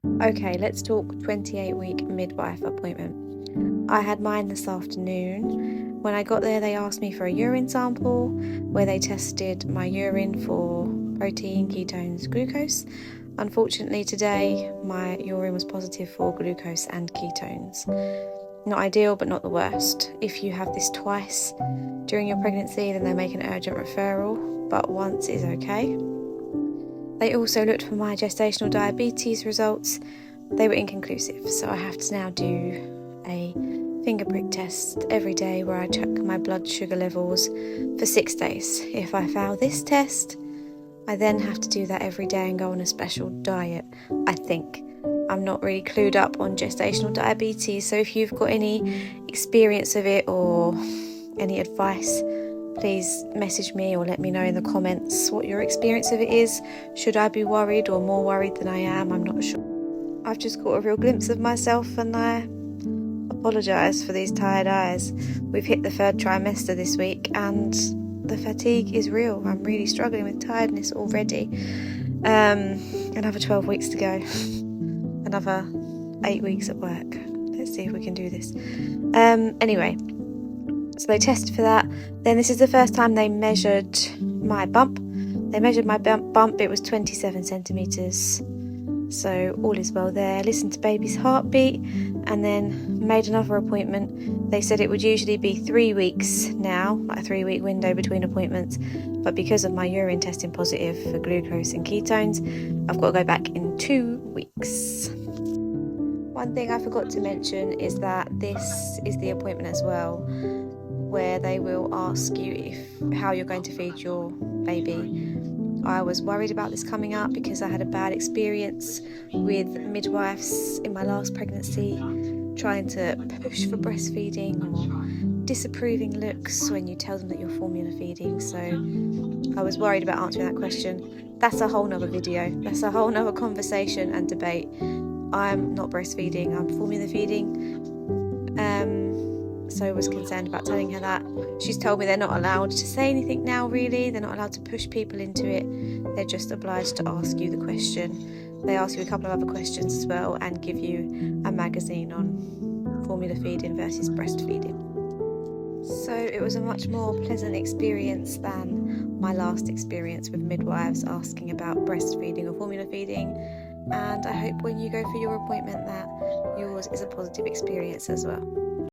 Okay, let's talk 28-week midwife appointment. I had mine this afternoon. When I got there, they asked me for a urine sample where they tested my urine for protein, ketones, glucose. Unfortunately, today my urine was positive for glucose and ketones. Not ideal, but not the worst. If you have this twice during your pregnancy, then they make an urgent referral, but once is okay. They also looked for my gestational diabetes results. They were inconclusive, so I have to now do a finger prick test every day where I check my blood sugar levels for 6 days. If I fail this test, I then have to do that every day and go on a special diet, I think. I'm not really clued up on gestational diabetes, so if you've got any experience of it or any advice, please message me or let me know in the comments what your experience of it is. Should I be worried or more worried than I am? I'm not sure. I've just got a real glimpse of myself and I apologise for these tired eyes. We've hit the 3rd trimester this week and the fatigue is real. I'm really struggling with tiredness already. Another 12 weeks to go. Another 8 weeks at work. Let's see if we can do this. Anyway, so they tested for that. Then this is the first time they measured my bump. They measured my bump. It was 27 centimetres. So all is well there. Listened to baby's heartbeat and then made another appointment. They said it would usually be 3 weeks now, like a 3-week window between appointments. But because of my urine testing positive for glucose and ketones, I've got to go back in 2 weeks. One thing I forgot to mention is that this is the appointment as well, where they will ask you how you're going to feed your baby. I was worried about this coming up because I had a bad experience with midwives in my last pregnancy trying to push for breastfeeding or disapproving looks when you tell them that you're formula feeding. So I was worried about answering that question. That's a whole nother video. That's a whole nother conversation and debate. I'm not breastfeeding, I'm formula feeding. So I was concerned about telling her that. She's told me they're not allowed to say anything now, really. They're not allowed to push people into it. They're just obliged to ask you the question. They ask you a couple of other questions as well and give you a magazine on formula feeding versus breastfeeding. So it was a much more pleasant experience than my last experience with midwives asking about breastfeeding or formula feeding. And I hope when you go for your appointment that yours is a positive experience as well.